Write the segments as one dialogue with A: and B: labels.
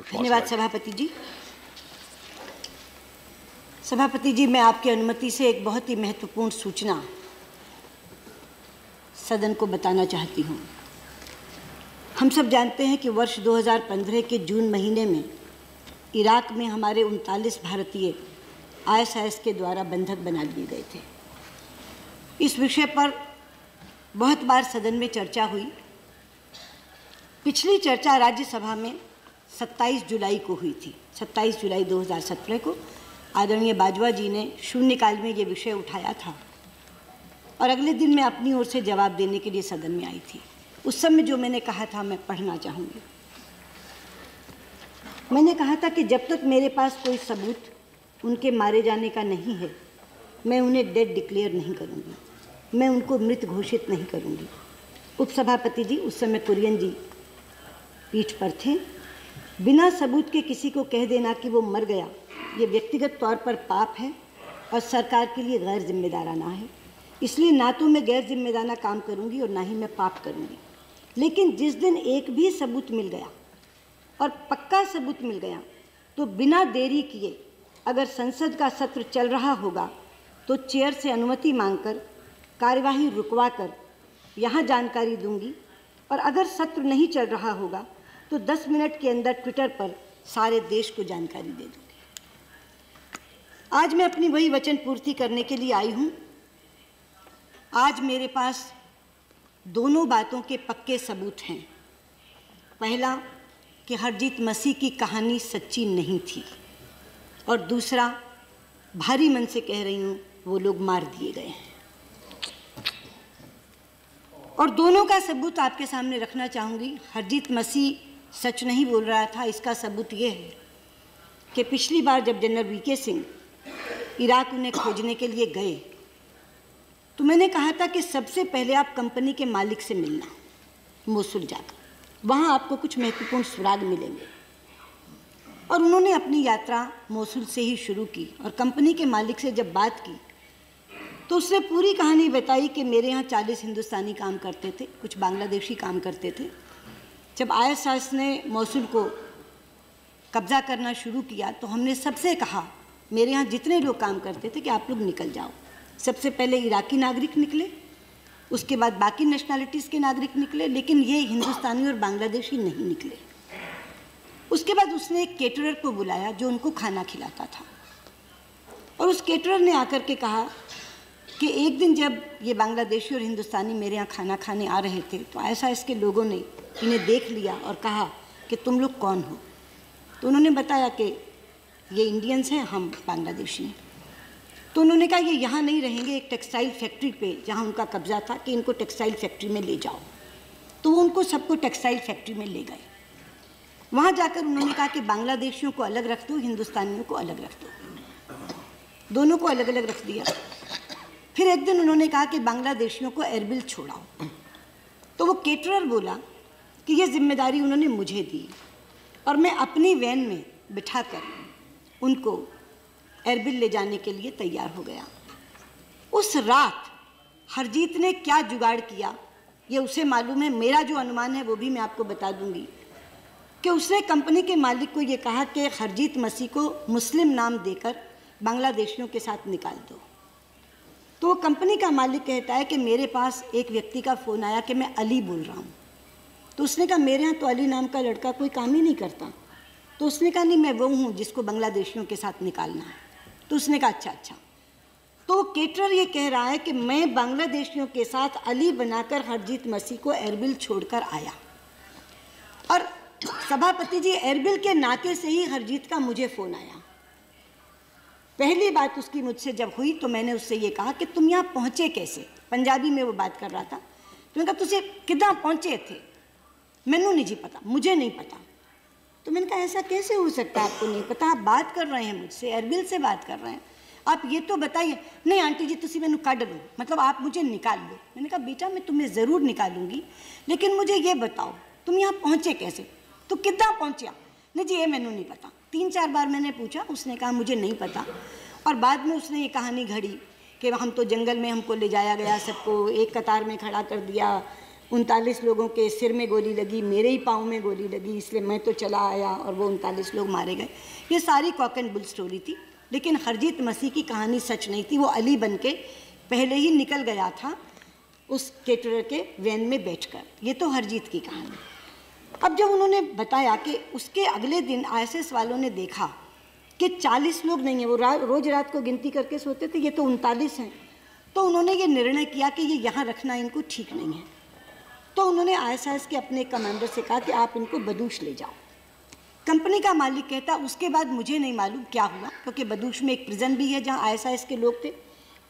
A: धन्यवाद सभापति जी। सभापति जी, मैं आपकी अनुमति से एक बहुत ही महत्वपूर्ण सूचना सदन को बताना चाहती हूँ। हम सब जानते हैं कि वर्ष 2015 के जून महीने में इराक में हमारे 39 भारतीय ISIS के द्वारा बंधक बना लिए गए थे। इस विषय पर बहुत बार सदन में चर्चा हुई। पिछली चर्चा राज्यसभा में 27 जुलाई को हुई थी। 27 जुलाई 2017 को आदरणीय बाजवा जी ने शून्यकाल में ये विषय उठाया था और अगले दिन मैं अपनी ओर से जवाब देने के लिए सदन में आई थी। उस समय जो मैंने कहा था मैं पढ़ना चाहूँगी। मैंने कहा था कि जब तक मेरे पास कोई सबूत उनके मारे जाने का नहीं है, मैं उन्हें डेड डिक्लेयर नहीं करूँगी, मैं उनको मृत घोषित नहीं करूँगी। उपसभापति जी उस समय कुरियन जी पीठ पर थे। बिना सबूत के किसी को कह देना कि वो मर गया, ये व्यक्तिगत तौर पर पाप है और सरकार के लिए गैर जिम्मेदाराना है। इसलिए ना तो मैं गैर जिम्मेदाराना काम करूँगी और ना ही मैं पाप करूँगी। लेकिन जिस दिन एक भी सबूत मिल गया और पक्का सबूत मिल गया तो बिना देरी किए अगर संसद का सत्र चल रहा होगा तो चेयर से अनुमति मांगकर कार्यवाही रुकवाकर यहाँ जानकारी दूंगी, और अगर सत्र नहीं चल रहा होगा तो 10 मिनट के अंदर ट्विटर पर सारे देश को जानकारी दे दूंगी। आज मैं अपनी वही वचन पूर्ति करने के लिए आई हूँ। आज मेरे पास दोनों बातों के पक्के सबूत हैं। पहला कि हरजीत मसीह की कहानी सच्ची नहीं थी, और दूसरा भारी मन से कह रही हूँ वो लोग मार दिए गए हैं। और दोनों का सबूत आपके सामने रखना चाहूँगी। हरजीत मसीह सच नहीं बोल रहा था। इसका सबूत ये है कि पिछली बार जब जनरल VK सिंह इराक उन्हें खोजने के लिए गए तो मैंने कहा था कि सबसे पहले आप कंपनी के मालिक से मिलना, मोसुल जाकर, वहाँ आपको कुछ महत्वपूर्ण सुराग मिलेंगे। और उन्होंने अपनी यात्रा मोसुल से ही शुरू की और कंपनी के मालिक से जब बात की तो उसने पूरी कहानी बताई कि मेरे यहाँ 40 हिंदुस्तानी काम करते थे, कुछ बांग्लादेशी काम करते थे। जब ISIS ने मोसुल को कब्ज़ा करना शुरू किया तो हमने सबसे कहा, मेरे यहाँ जितने लोग काम करते थे, कि आप लोग निकल जाओ। सबसे पहले इराकी नागरिक निकले, उसके बाद बाकी नेशनैलिटीज़ के नागरिक निकले, लेकिन ये हिंदुस्तानी और बांग्लादेशी नहीं निकले। उसके बाद उसने एक केटरर को बुलाया जो उनको खाना खिलाता था, और उस केटरर ने आकर के कहा कि एक दिन जब ये बांग्लादेशी और हिंदुस्तानी मेरे यहाँ खाना खाने आ रहे थे तो ISIS के लोगों ने इन्हें देख लिया और कहा कि तुम लोग कौन हो। तो उन्होंने बताया कि ये इंडियंस हैं, हम बांग्लादेशी हैं। तो उन्होंने कहा ये यहाँ नहीं रहेंगे, एक टेक्सटाइल फैक्ट्री पे जहाँ उनका कब्जा था, कि इनको टेक्सटाइल फैक्ट्री में ले जाओ। तो वो उनको सबको टेक्सटाइल फैक्ट्री में ले गए। वहाँ जाकर उन्होंने कहा कि बांग्लादेशियों को अलग रख दो, हिंदुस्तानियों को अलग रख दो। दोनों को अलग अलग रख दिया। फिर एक दिन उन्होंने कहा कि बांग्लादेशियों को एरबिल छोड़ाओ। तो वो केटरर बोला कि ये जिम्मेदारी उन्होंने मुझे दी और मैं अपनी वैन में बिठाकर उनको एरबिल ले जाने के लिए तैयार हो गया। उस रात हरजीत ने क्या जुगाड़ किया ये उसे मालूम है। मेरा जो अनुमान है वो भी मैं आपको बता दूंगी कि उसने कंपनी के मालिक को ये कहा कि हरजीत मसीह को मुस्लिम नाम देकर बांग्लादेशियों के साथ निकाल दो। तो वो कंपनी का मालिक कहता है कि मेरे पास एक व्यक्ति का फ़ोन आया कि मैं अली बोल रहा हूँ। तो उसने कहा मेरे यहाँ तो अली नाम का लड़का कोई काम ही नहीं करता। तो उसने कहा नहीं, मैं वो हूँ जिसको बांग्लादेशियों के साथ निकालना है। तो उसने कहा अच्छा अच्छा। तो केटरर ये कह रहा है कि मैं बांग्लादेशियों के साथ अली बनाकर हरजीत मसीह को एरबिल छोड़कर आया। और सभापति जी, एरबिल के नाके से ही हरजीत का मुझे फ़ोन आया। पहली बात उसकी मुझसे जब हुई तो मैंने उससे ये कहा कि तुम यहाँ पहुँचे कैसे। पंजाबी में वो बात कर रहा था। तो मैंने कहा तुझे कितना पहुँचे थे? मैनू नहीं जी पता, मुझे नहीं पता। तो मैंने कहा ऐसा कैसे हो सकता है, आपको नहीं पता? आप बात कर रहे हैं मुझसे, एरबिल से बात कर रहे हैं, आप ये तो बताइए। नहीं आंटी जी, तुसी मैनू कढ़ लो, मतलब आप मुझे निकाल लो। मैंने कहा बेटा मैं तुम्हें ज़रूर निकालूंगी, लेकिन मुझे ये बताओ तुम यहाँ पहुँचे कैसे, तो कितना पहुँचा? नहीं जी ये मैनू नहीं पता। 3-4 बार मैंने पूछा, उसने कहा मुझे नहीं पता। और बाद में उसने ये कहानी घड़ी कि हम तो जंगल में हमको ले जाया गया, सबको एक कतार में खड़ा कर दिया, 39 लोगों के सिर में गोली लगी, मेरे ही पाँव में गोली लगी, इसलिए मैं तो चला आया और वो 39 लोग मारे गए। ये सारी कॉक एंड बुल स्टोरी थी, लेकिन हरजीत मसीह की कहानी सच नहीं थी। वो अली बन के पहले ही निकल गया था उस केटरर के वैन में बैठकर। ये तो हरजीत की कहानी। अब जब उन्होंने बताया कि उसके अगले दिन ISS वालों ने देखा कि 40 लोग नहीं हैं, वो रोज रात को गिनती करके सोते थे, ये तो 39 हैं, तो उन्होंने ये निर्णय किया कि ये यहाँ रखना इनको ठीक नहीं है। तो उन्होंने ISS के अपने कमांडर से कहा कि आप इनको बदूश ले जाओ। कंपनी का मालिक कहता उसके बाद मुझे नहीं मालूम क्या हुआ, क्योंकि बदूश में एक प्रिजन भी है जहाँ ISS के लोग थे।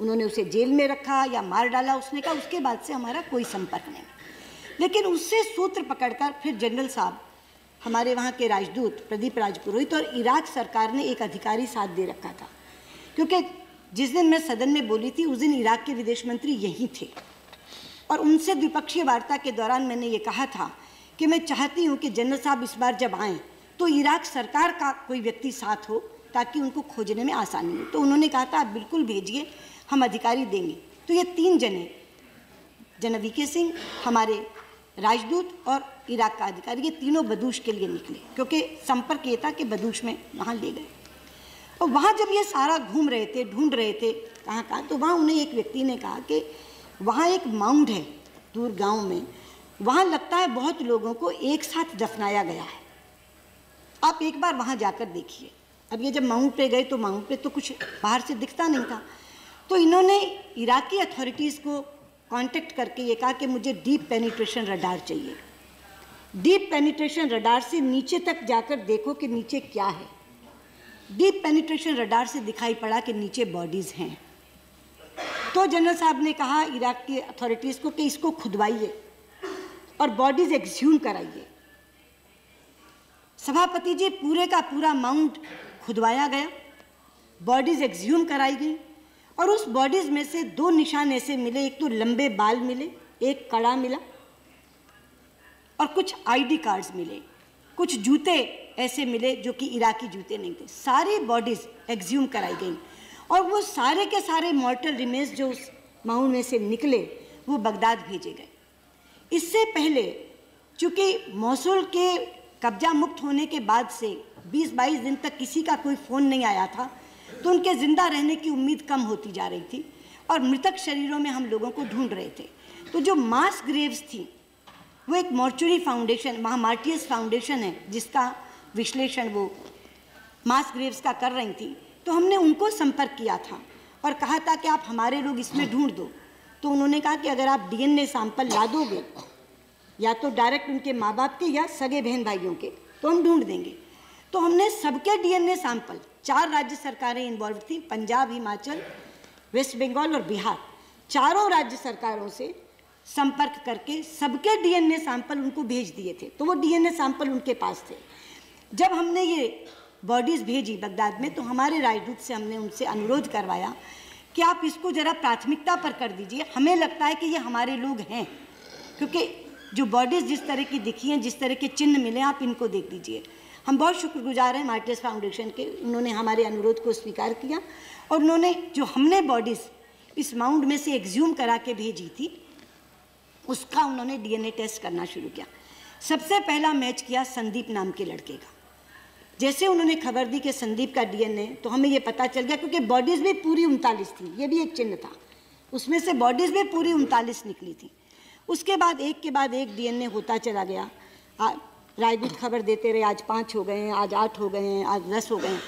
A: उन्होंने उसे जेल में रखा या मार डाला, उसने कहा उसके बाद से हमारा कोई संपर्क नहीं। लेकिन उससे सूत्र पकड़कर फिर जनरल साहब, हमारे वहाँ के राजदूत प्रदीप राजपुरोहित और इराक सरकार ने एक अधिकारी साथ दे रखा था, क्योंकि जिस दिन मैं सदन में बोली थी उस दिन इराक के विदेश मंत्री यहीं थे, और उनसे द्विपक्षीय वार्ता के दौरान मैंने ये कहा था कि मैं चाहती हूँ कि जनरल साहब इस बार जब आएँ तो इराक सरकार का कोई व्यक्ति साथ हो ताकि उनको खोजने में आसानी हो। तो उन्होंने कहा था आप बिल्कुल भेजिए, हम अधिकारी देंगे। तो ये 3 जने, जनरल वीके सिंह, हमारे राजदूत और इराक का अधिकारी, ये तीनों बदूश के लिए निकले, क्योंकि संपर्क ये था कि बदूश में वहाँ ले गए। और वहाँ जब ये सारा घूम रहे थे, ढूंढ रहे थे कहाँ कहाँ, तो वहाँ उन्हें एक व्यक्ति ने कहा कि वहाँ एक माउंड है दूर गांव में, वहाँ लगता है बहुत लोगों को एक साथ दफनाया गया है, आप एक बार वहाँ जाकर देखिए। अब ये जब माउंट पे गए तो माउंट पे तो कुछ बाहर से दिखता नहीं था, तो इन्होंने इराकी अथॉरिटीज़ को कांटेक्ट करके ये कहा कि मुझे डीप पेनिट्रेशन रडार चाहिए। डीप पेनिट्रेशन रडार से नीचे तक जाकर देखो कि नीचे क्या है। डीप पेनिट्रेशन रडार से दिखाई पड़ा कि नीचे बॉडीज़ हैं। तो जनरल साहब ने कहा इराक की अथॉरिटीज़ को कि इसको खुदवाइए और बॉडीज़ एक्सह्यूम कराइए। सभापति जी, पूरे का पूरा माउंट खुदवाया गया, बॉडीज़ एक्सह्यूम कराई गई, और उस बॉडीज़ में से 2 निशान ऐसे मिले, एक तो लंबे बाल मिले, एक कड़ा मिला, और कुछ ID कार्ड्स मिले, कुछ जूते ऐसे मिले जो कि इराकी जूते नहीं थे। सारी बॉडीज़ एक्सह्यूम कराई गई, और वो सारे के सारे मॉर्टल रिमेन्स जो उस माउंट में से निकले वो बगदाद भेजे गए। इससे पहले चूँकि मौसूल के कब्जा मुक्त होने के बाद से 20-22 दिन तक किसी का कोई फ़ोन नहीं आया था, तो उनके ज़िंदा रहने की उम्मीद कम होती जा रही थी, और मृतक शरीरों में हम लोगों को ढूंढ रहे थे। तो जो मास ग्रेव्स थी वो एक मॉर्चुरी फाउंडेशन, वहाँ मार्टियर्स फाउंडेशन है जिसका विश्लेषण वो मास ग्रेव्स का कर रही थी, तो हमने उनको संपर्क किया था और कहा था कि आप हमारे लोग इसमें ढूंढ दो। तो उन्होंने कहा कि अगर आप DNA सैंपल ला दोगे, या तो डायरेक्ट उनके माँ बाप के या सगे बहन भाइयों के, तो हम ढूंढ देंगे। तो हमने सबके DNA सैंपल, 4 राज्य सरकारें इन्वॉल्व थी, पंजाब, हिमाचल, वेस्ट बंगाल और बिहार, चारों राज्य सरकारों से संपर्क करके सबके DNA सैंपल उनको भेज दिए थे। तो वो DNA सैंपल उनके पास थे। जब हमने ये बॉडीज़ भेजी बगदाद में, तो हमारे राजदूत से हमने उनसे अनुरोध करवाया कि आप इसको ज़रा प्राथमिकता पर कर दीजिए, हमें लगता है कि ये हमारे लोग हैं, क्योंकि जो बॉडीज़ जिस तरह की दिखी हैं, जिस तरह के चिन्ह मिले, आप इनको देख लीजिए। हम बहुत शुक्रगुजार हैं मार्टियर्स फाउंडेशन के, उन्होंने हमारे अनुरोध को स्वीकार किया, और उन्होंने जो हमने बॉडीज़ इस माउंट में से एक्सह्यूम करा के भेजी थी उसका उन्होंने DNA टेस्ट करना शुरू किया। सबसे पहला मैच किया संदीप नाम के लड़के का। जैसे उन्होंने खबर दी कि संदीप का DNA, तो हमें ये पता चल गया, क्योंकि बॉडीज़ भी पूरी 39 थी, ये भी एक चिन्ह था, उसमें से बॉडीज़ भी पूरी 39 निकली थी। उसके बाद एक के बाद एक DNA होता चला गया। राजदूत खबर देते रहे, आज 5 हो गए हैं, आज 8 हो गए हैं, आज 10 हो गए हैं।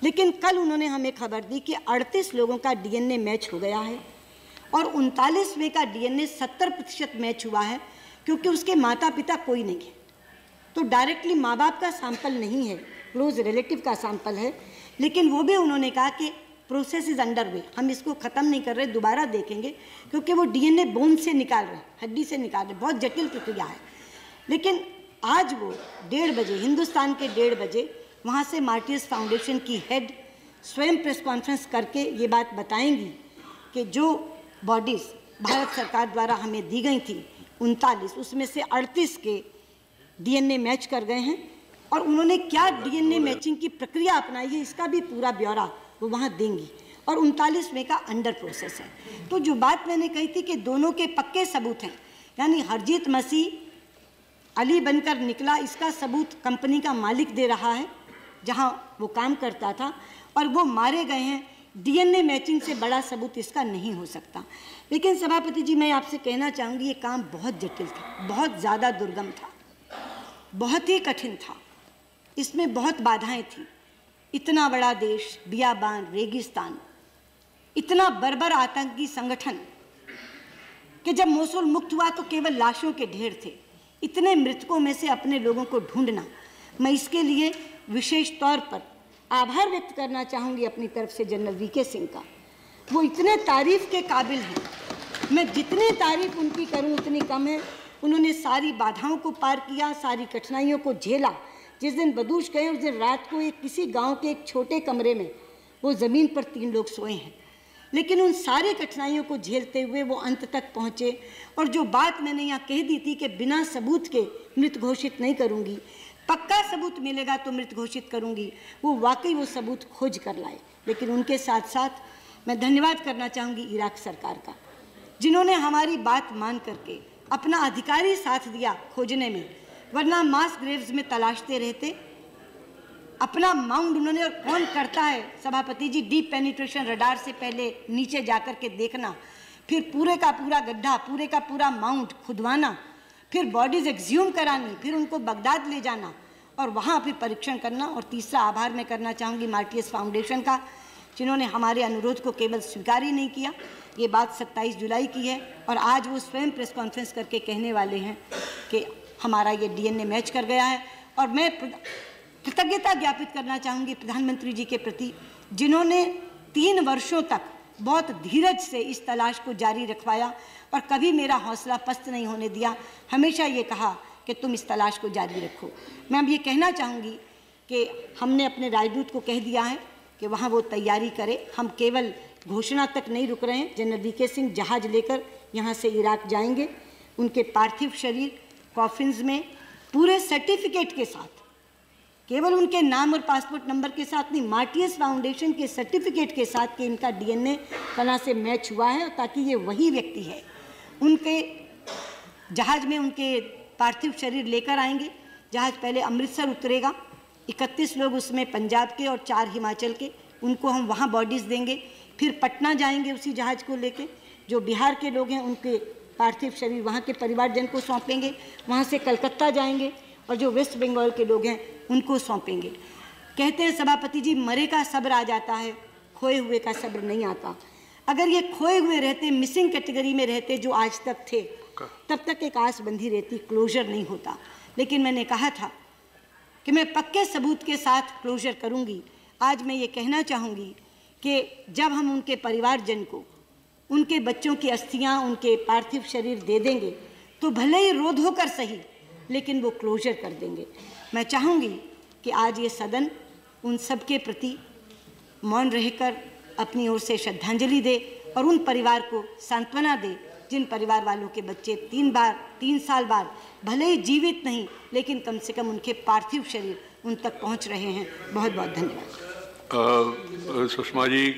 A: लेकिन कल उन्होंने हमें खबर दी कि 38 लोगों का DNA मैच हो गया है, और 39वें का DNA 70% मैच हुआ है, क्योंकि उसके माता पिता कोई नहीं है। तो डायरेक्टली माँ बाप का सैंपल नहीं है, क्लोज रिलेटिव का सैंपल है, लेकिन वो भी उन्होंने कहा कि प्रोसेस इज़ अंडर वे, हम इसको ख़त्म नहीं कर रहे, दोबारा देखेंगे, क्योंकि वो DNA बोन से निकाल रहे हैं, हड्डी से निकाल रहे, बहुत जटिल प्रक्रिया है। लेकिन आज वो 1:30 बजे, हिंदुस्तान के 1:30 बजे, वहाँ से मार्टियर्स फाउंडेशन की हेड स्वयं प्रेस कॉन्फ्रेंस करके ये बात बताएंगी कि जो बॉडीज़ भारत सरकार द्वारा हमें दी गई थी 39, उसमें से 38 के DNA मैच कर गए हैं, और उन्होंने क्या DNA मैचिंग की प्रक्रिया अपनाई है इसका भी पूरा ब्यौरा वो वहाँ देंगी, और 39वें का अंडर प्रोसेस है। तो जो बात मैंने कही थी कि दोनों के पक्के सबूत हैं यानी हरजीत मसीह अली बनकर निकला, इसका सबूत कंपनी का मालिक दे रहा है जहां वो काम करता था, और वो मारे गए हैं। डीएनए मैचिंग से बड़ा सबूत इसका नहीं हो सकता। लेकिन सभापति जी, मैं आपसे कहना चाहूँगी, ये काम बहुत जटिल था, बहुत ज़्यादा दुर्गम था, बहुत ही कठिन था, इसमें बहुत बाधाएं थी। इतना बड़ा देश, बियाबान, रेगिस्तान, इतना बर्बर आतंकी संगठन कि जब मोसुल मुक्त हुआ तो केवल लाशों के ढेर थे। इतने मृतकों में से अपने लोगों को ढूंढना, मैं इसके लिए विशेष तौर पर आभार व्यक्त करना चाहूँगी अपनी तरफ से जनरल वीके सिंह का। वो इतने तारीफ के काबिल हैं, मैं जितनी तारीफ उनकी करूँ उतनी कम है। उन्होंने सारी बाधाओं को पार किया, सारी कठिनाइयों को झेला। जिस दिन बदूश गए उस दिन रात को एक किसी गांव के एक छोटे कमरे में वो ज़मीन पर 3 लोग सोए हैं, लेकिन उन सारी कठिनाइयों को झेलते हुए वो अंत तक पहुँचे। और जो बात मैंने यहाँ कह दी थी कि बिना सबूत के मृत घोषित नहीं करूँगी, पक्का सबूत मिलेगा तो मृत घोषित करूँगी, वो वाकई वो सबूत खोज कर लाए। लेकिन उनके साथ साथ मैं धन्यवाद करना चाहूँगी इराक सरकार का, जिन्होंने हमारी बात मान करके अपना अधिकारी साथ दिया खोजने में, वरना मास ग्रेव्स में तलाशते रहते। अपना माउंड उन्होंने, और कौन करता है सभापति जी, डीप पेनिट्रेशन रडार से पहले नीचे जाकर के देखना, फिर पूरे का पूरा गड्ढा, पूरे का पूरा माउंट खुदवाना, फिर बॉडीज एक्सह्यूम करानी, फिर उनको बगदाद ले जाना और वहाँ फिर परीक्षण करना। और तीसरा आभार मैं करना चाहूँगी मार्टियस फाउंडेशन का, जिन्होंने हमारे अनुरोध को केवल स्वीकार ही नहीं किया। ये बात 27 जुलाई की है और आज वो स्वयं प्रेस कॉन्फ्रेंस करके कहने वाले हैं कि हमारा ये डीएनए मैच कर गया है। और मैं कृतज्ञता ज्ञापित करना चाहूँगी प्रधानमंत्री जी के प्रति, जिन्होंने 3 वर्षों तक बहुत धीरज से इस तलाश को जारी रखवाया और कभी मेरा हौसला पस्त नहीं होने दिया। हमेशा ये कहा कि तुम इस तलाश को जारी रखो। मैं अब ये कहना चाहूँगी कि हमने अपने राजदूत को कह दिया है कि वहाँ वो तैयारी करे। हम केवल घोषणा तक नहीं रुक रहे हैं। जनरल वीके सिंह जहाज़ लेकर यहाँ से इराक जाएंगे। उनके पार्थिव शरीर कॉफिन्स में पूरे सर्टिफिकेट के साथ, केवल उनके नाम और पासपोर्ट नंबर के साथ नहीं, मार्टियस फाउंडेशन के सर्टिफिकेट के साथ कि इनका डीएनए फलां से मैच हुआ है, ताकि ये वही व्यक्ति है। उनके जहाज़ में उनके पार्थिव शरीर लेकर आएंगे। जहाज़ पहले अमृतसर उतरेगा, 31 लोग उसमें पंजाब के और 4 हिमाचल के, उनको हम वहाँ बॉडीज़ देंगे। फिर पटना जाएंगे उसी जहाज़ को लेके। जो बिहार के लोग हैं उनके पार्थिव शरीर वहाँ के परिवारजन को सौंपेंगे। वहाँ से कलकत्ता जाएंगे और जो वेस्ट बंगाल के लोग हैं उनको सौंपेंगे। कहते हैं सभापति जी, मरे का सब्र आ जाता है, खोए हुए का सब्र नहीं आता। अगर ये खोए हुए रहते, मिसिंग कैटेगरी में रहते जो आज तक थे, तब तक एक आस बंधी रहती, क्लोजर नहीं होता। लेकिन मैंने कहा था कि मैं पक्के सबूत के साथ क्लोजर करूंगी। आज मैं ये कहना चाहूँगी कि जब हम उनके परिवारजन को उनके बच्चों की अस्थियाँ, उनके पार्थिव शरीर दे देंगे तो भले ही रोध होकर सही, लेकिन वो क्लोजर कर देंगे। मैं चाहूँगी कि आज ये सदन उन सब के प्रति मौन रहकर अपनी ओर से श्रद्धांजलि दे और उन परिवार को सांत्वना दे जिन परिवार वालों के बच्चे 3 साल बाद भले ही जीवित नहीं, लेकिन कम से कम उनके पार्थिव शरीर उन तक पहुंच रहे हैं। बहुत बहुत धन्यवाद।
B: सुषमा जी,